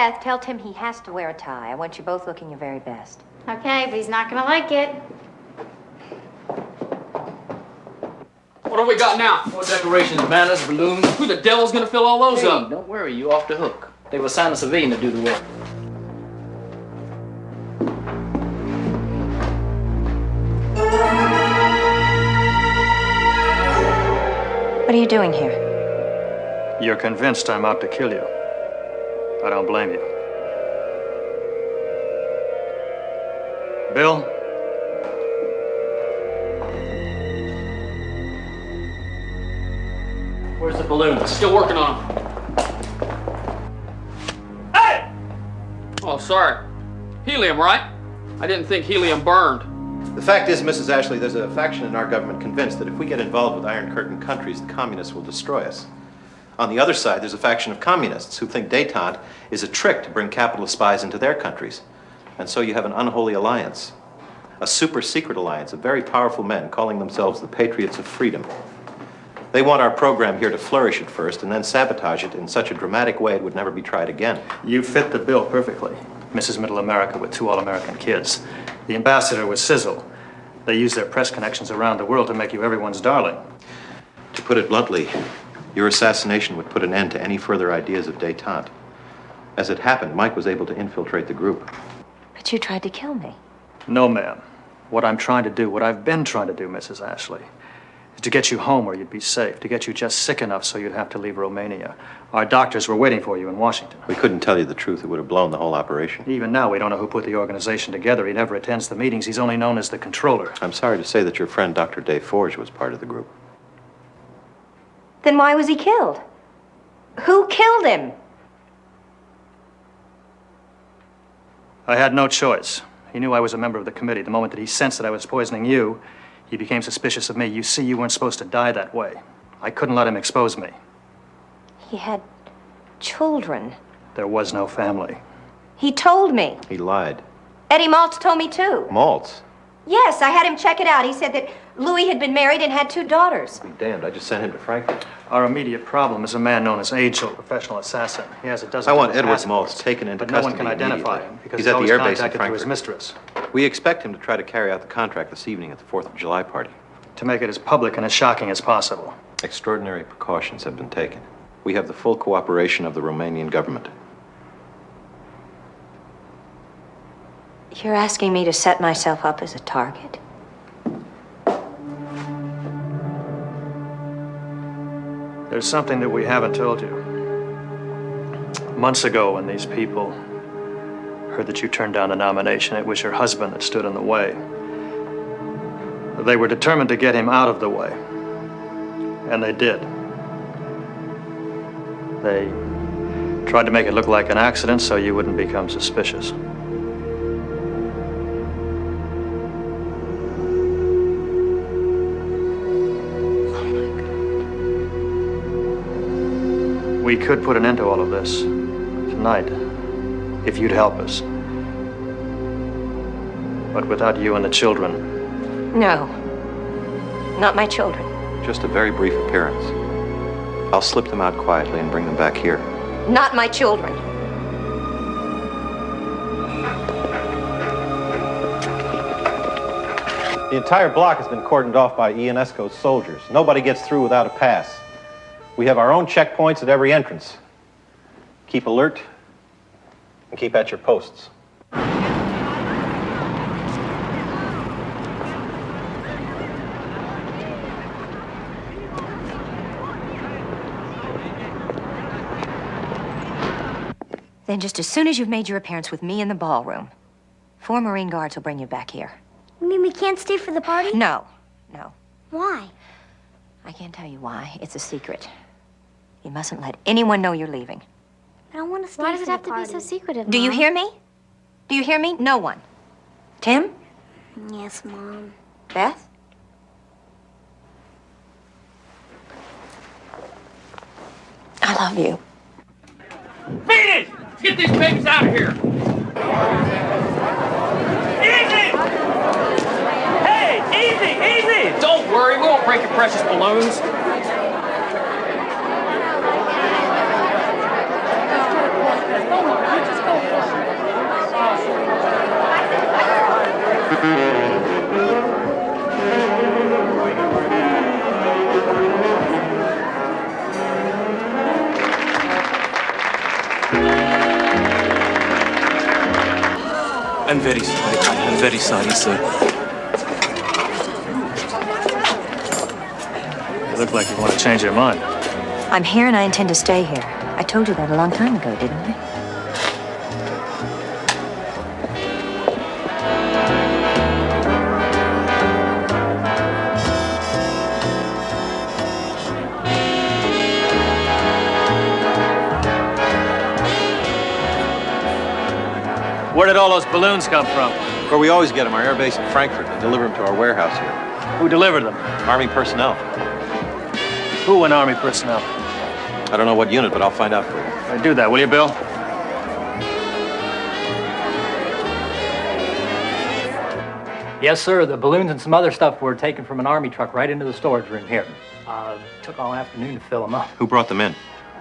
Beth, tell Tim he has to wear a tie. I want you both looking your very best. Okay, but he's not gonna like it. What have we got now? More decorations, banners, balloons. Who the devil's gonna fill all those up? Don't worry, you off the hook. They will assign a civilian to do the work. What are you doing here? You're convinced I'm out to kill you. I don't blame you. Bill? Where's the balloon? Still working on them. Hey! Oh, sorry. Helium, right? I didn't think helium burned. The fact is, Mrs. Ashley, there's a faction in our government convinced that if we get involved with Iron Curtain countries, the communists will destroy us. On the other side, there's a faction of communists who think détente is a trick to bring capitalist spies into their countries. And so you have an unholy alliance, a super secret alliance of very powerful men calling themselves the Patriots of Freedom. They want our program here to flourish at first and then sabotage it in such a dramatic way it would never be tried again. You fit the bill perfectly. Mrs. Middle America with 2 all-American kids. The ambassador with Sizzle. They use their press connections around the world to make you everyone's darling. To put it bluntly, your assassination would put an end to any further ideas of détente. As it happened, Mike was able to infiltrate the group. But you tried to kill me. No, ma'am. What I'm trying to do, what I've been trying to do, Mrs. Ashley, is to get you home where you'd be safe, to get you just sick enough so you'd have to leave Romania. Our doctors were waiting for you in Washington. We couldn't tell you the truth. It would have blown the whole operation. Even now, we don't know who put the organization together. He never attends the meetings. He's only known as the controller. I'm sorry to say that your friend, Dr. Dave Forge, was part of the group. Then why was he killed? Who killed him? I had no choice. He knew I was a member of the committee. The moment that he sensed that I was poisoning you, he became suspicious of me. You see, you weren't supposed to die that way. I couldn't let him expose me. He had children. There was no family. He told me. He lied. Eddie Maltz told me too. Maltz? Yes, I had him check it out. He said that Louis had been married and had 2 daughters. Be damned, I just sent him to Frankfurt. Our immediate problem is a man known as Angel, a professional assassin. He has a dozen. I want Edward passports, Maltz taken into but no one custody can identify immediately. him because He's he's at the always air base in contacted through his Frankfurt. mistress. We expect him to try to carry out the contract this evening at the 4th of July party. To make it as public and as shocking as possible. Extraordinary precautions have been taken. We have the full cooperation of the Romanian government. You're asking me to set myself up as a target? There's something that we haven't told you. Months ago, when these people heard that you turned down the nomination, it was your husband that stood in the way. They were determined to get him out of the way. And they did. They tried to make it look like an accident so you wouldn't become suspicious. We could put an end to all of this tonight, if you'd help us. But without you and the children. No. Not my children. Just a very brief appearance. I'll slip them out quietly and bring them back here. Not my children. The entire block has been cordoned off by ENSCO's soldiers. Nobody gets through without a pass. We have our own checkpoints at every entrance. Keep alert and keep at your posts. Then just as soon as you've made your appearance with me in the ballroom, 4 Marine Guards will bring you back here. You mean we can't stay for the party? No. Why? I can't tell you why. It's a secret. You mustn't let anyone know you're leaving. I don't want to stay. Why does it have to be so secretive, Do you Mom? hear me? Do you hear me? No one. Tim? Yes, Mom. Beth? I love you. Beat it! Get these babies out of here! Easy! Hey, easy! Don't worry, we won't break your precious balloons. I'm very sorry. I'm very sorry, sir. You look like you want to change your mind. I'm here and I intend to stay here. I told you that a long time ago, didn't I? Where did all those balloons come from? Where we always get them, our air base in Frankfurt. They deliver them to our warehouse here. Who delivered them? Army personnel. Who in Army personnel? I don't know what unit, but I'll find out for you. Do that, will you, Bill? Yes, sir. The balloons and some other stuff were taken from an Army truck right into the storage room here. Took all afternoon to fill them up. Who brought them in?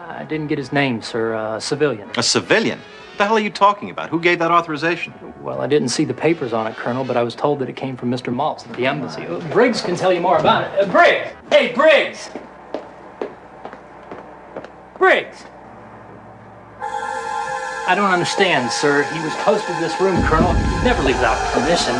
I didn't get his name, sir. A civilian. A civilian? What the hell are you talking about? Who gave that authorization? Well, I didn't see the papers on it, Colonel, but I was told that it came from Mr. Maltz at the embassy. Briggs can tell you more about it. Briggs! Hey, Briggs! Briggs! I don't understand, sir. He was posted to this room, Colonel. He never leaves out permission.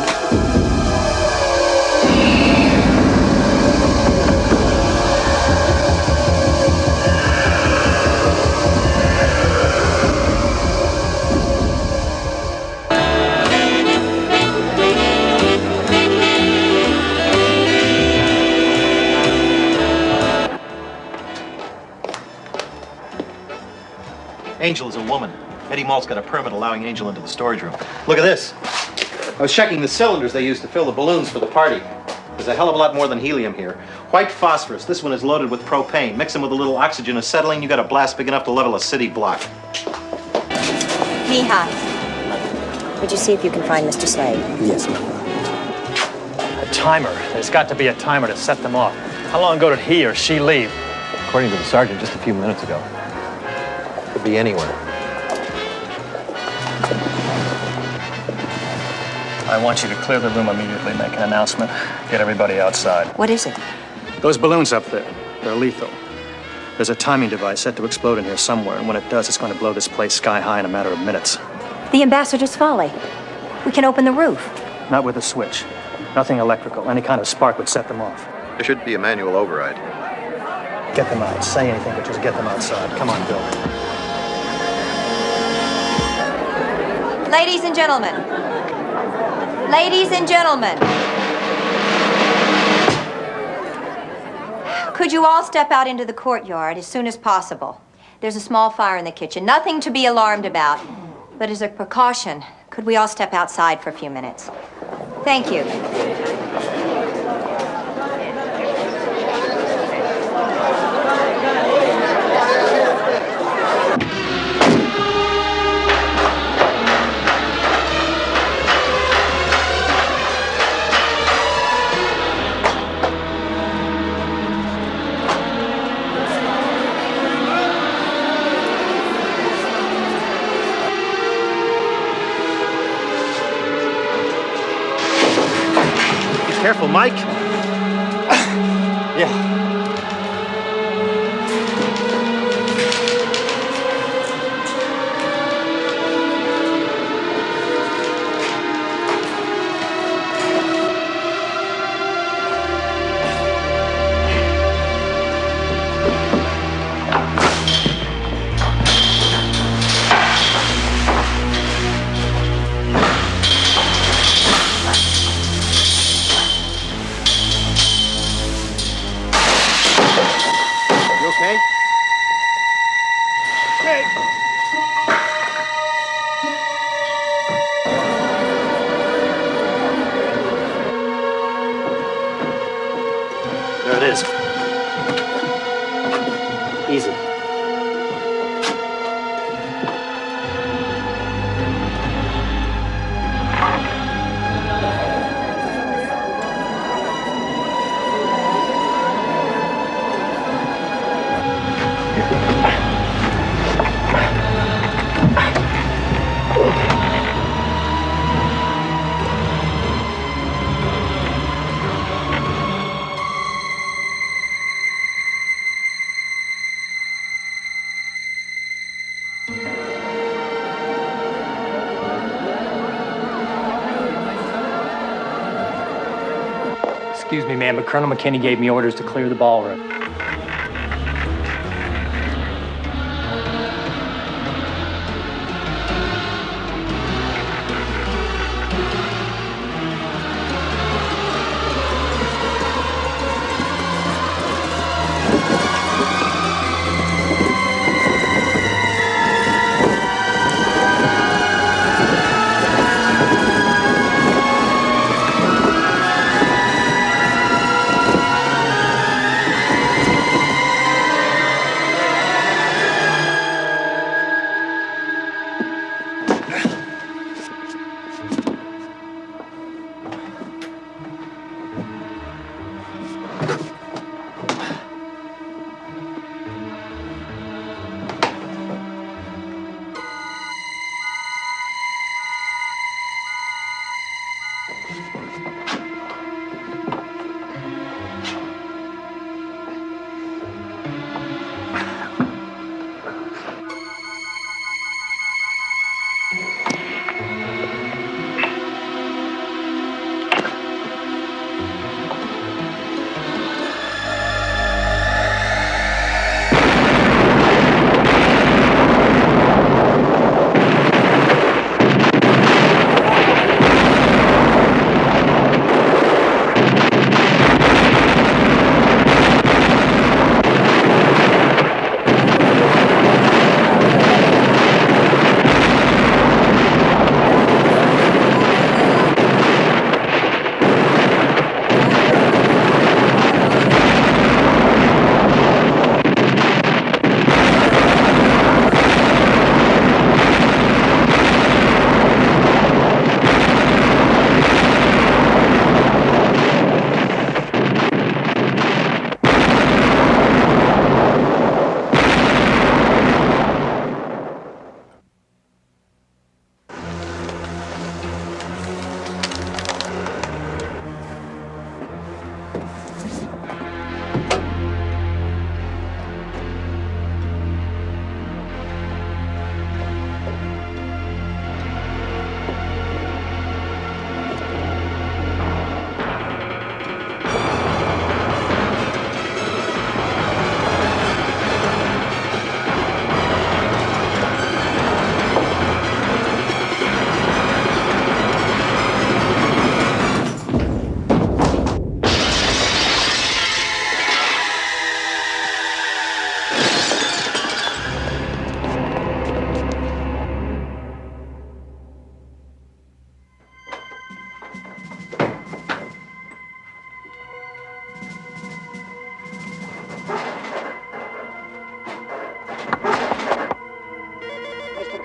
Angel is a woman. Eddie Malt's got a permit allowing Angel into the storage room. Look at this. I was checking the cylinders they used to fill the balloons for the party. There's a hell of a lot more than helium here. White phosphorus. This one is loaded with propane. Mix them with a little oxygen acetylene, you got a blast big enough to level a city block. Mija, would you see if you can find Mr. Slade? Yes, ma'am. A timer. There's got to be a timer to set them off. How long ago did he or she leave? According to the sergeant, just a few minutes ago. Could be anywhere. I want you to clear the room immediately, make an announcement, get everybody outside. What is it? Those balloons up there, they're lethal. There's a timing device set to explode in here somewhere, and when it does, it's going to blow this place sky high in a matter of minutes. The ambassador's folly. We can open the roof. Not with a switch. Nothing electrical. Any kind of spark would set them off. There should be a manual override. Get them out. Say anything, but just get them outside. Come on, Bill. Ladies and gentlemen. Ladies and gentlemen. Could you all step out into the courtyard as soon as possible? There's a small fire in the kitchen. Nothing to be alarmed about. But as a precaution, could we all step outside for a few minutes? Thank you. Careful, Mike. Yeah. There it is. Easy. Excuse me, ma'am, but Colonel McKinney gave me orders to clear the ballroom.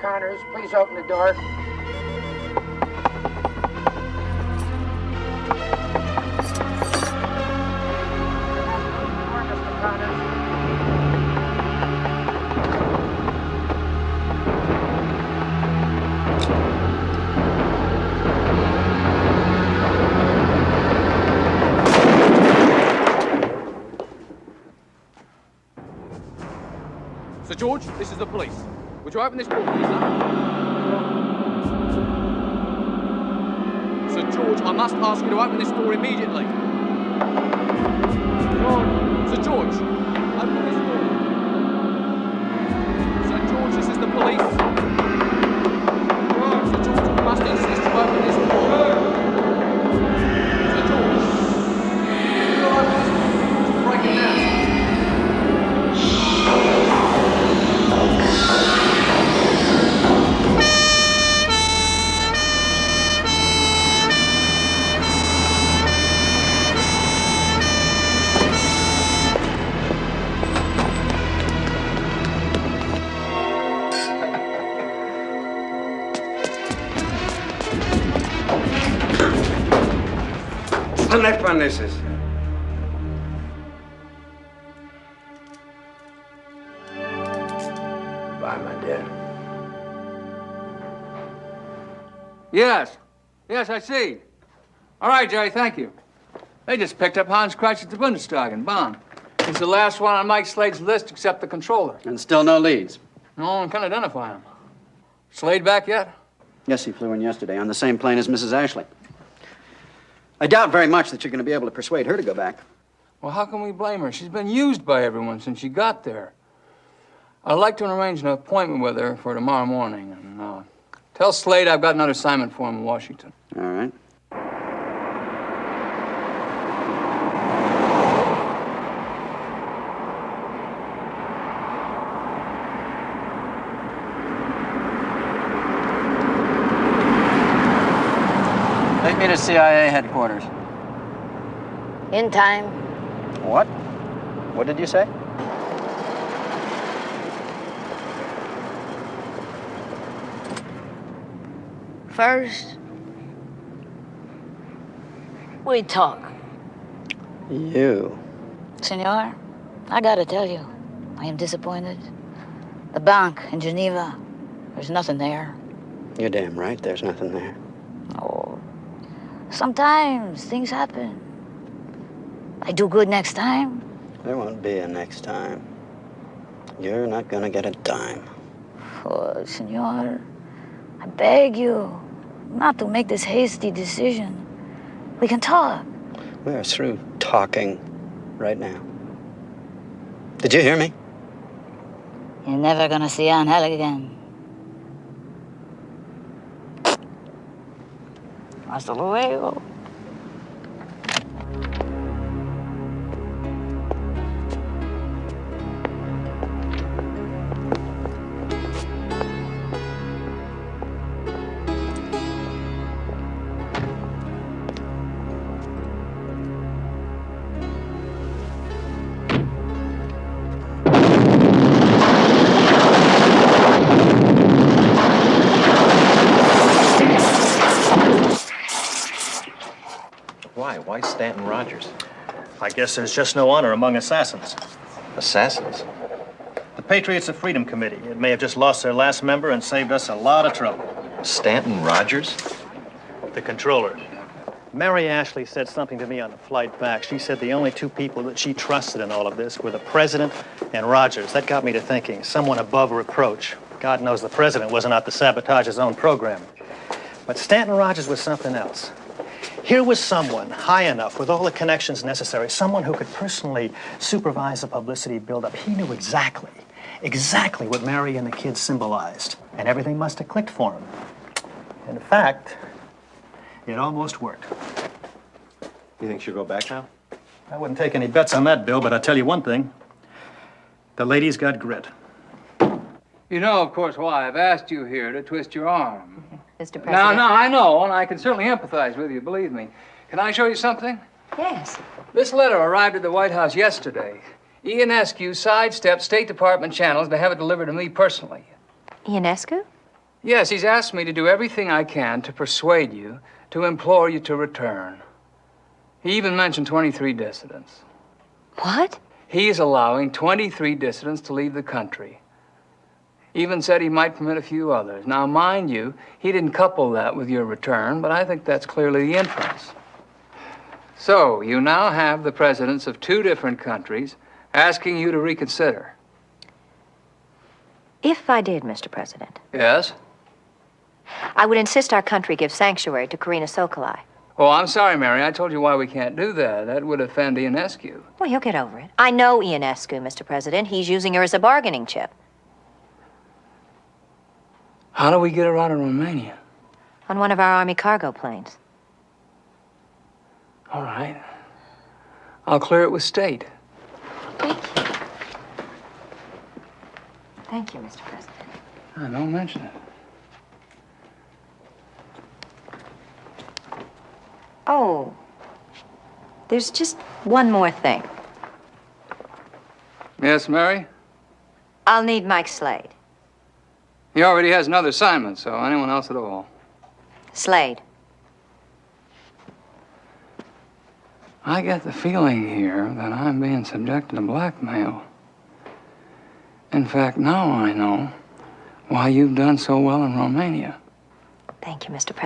Connors, please open the door. Mr. Connors. Sir George, this is the police. Would you open this door, please, sir? Sir George, I must ask you to open this door immediately. Sir George, open this door. Sir George, this is the police. Sir George, I must insist you open this door. Sir George, you open this door. Break it down. Telefonesis. Bye, my dear. Yes. Yes, I see. All right, Jerry, thank you. They just picked up Hans Kreitz at the Bundestag in Bonn. He's the last one on Mike Slade's list except the controller. And still no leads. No one can identify him. Slade back yet? Yes, he flew in yesterday on the same plane as Mrs. Ashley. I doubt very much that you're going to be able to persuade her to go back. Well, how can we blame her? She's been used by everyone since she got there. I'd like to arrange an appointment with her for tomorrow morning. And tell Slade I've got another assignment for him in Washington. All right. Take me to CIA headquarters. In time. What? What did you say? First, we talk. You. Senor, I gotta tell you, I am disappointed. The bank in Geneva, there's nothing there. You're damn right, there's nothing there. Oh, sometimes things happen. I do good next time. There won't be a next time. You're not gonna get a dime. Oh, senor, I beg you not to make this hasty decision. We can talk. We're through talking right now. Did you hear me? You're never gonna see Angel again. Hasta luego. Why Stanton Rogers? I guess there's just no honor among assassins. Assassins? The Patriots of Freedom Committee. It may have just lost their last member and saved us a lot of trouble. Stanton Rogers? The controller. Mary Ashley said something to me on the flight back. She said the only two people that she trusted in all of this were the president and Rogers. That got me to thinking, someone above reproach. God knows the president wasn't out to sabotage his own program. But Stanton Rogers was something else. Here was someone high enough with all the connections necessary, someone who could personally supervise the publicity buildup. He knew exactly what Mary and the kids symbolized, and everything must have clicked for him. In fact, it almost worked. You think she'll go back now? I wouldn't take any bets on that, Bill, but I'll tell you one thing. The lady's got grit. You know, of course, why I've asked you here to twist your arm. Mr. President. No, I know, and I can certainly empathize with you, believe me. Can I show you something? Yes. This letter arrived at the White House yesterday. Ionescu sidestepped State Department channels to have it delivered to me personally. Ionescu? Yes, he's asked me to do everything I can to persuade you, to implore you to return. He even mentioned 23 dissidents. What? He's allowing 23 dissidents to leave the country. Even said he might permit a few others. Now, mind you, he didn't couple that with your return, but I think that's clearly the inference. So, you now have the presidents of 2 different countries asking you to reconsider. If I did, Mr. President, Yes? I would insist our country give sanctuary to Karina Sokolai. Oh, I'm sorry, Mary. I told you why we can't do that. That would offend Ionescu. Well, he'll get over it. I know Ionescu, Mr. President. He's using her as a bargaining chip. How do we get her out of Romania? On one of our Army cargo planes. All right. I'll clear it with State. Thank you. Thank you, Mr. President. Don't mention it. Oh, there's just one more thing. Yes, Mary? I'll need Mike Slade. He already has another assignment, so anyone else at all. Slade. I get the feeling here that I'm being subjected to blackmail. In fact, now I know why you've done so well in Romania. Thank you, Mr. President.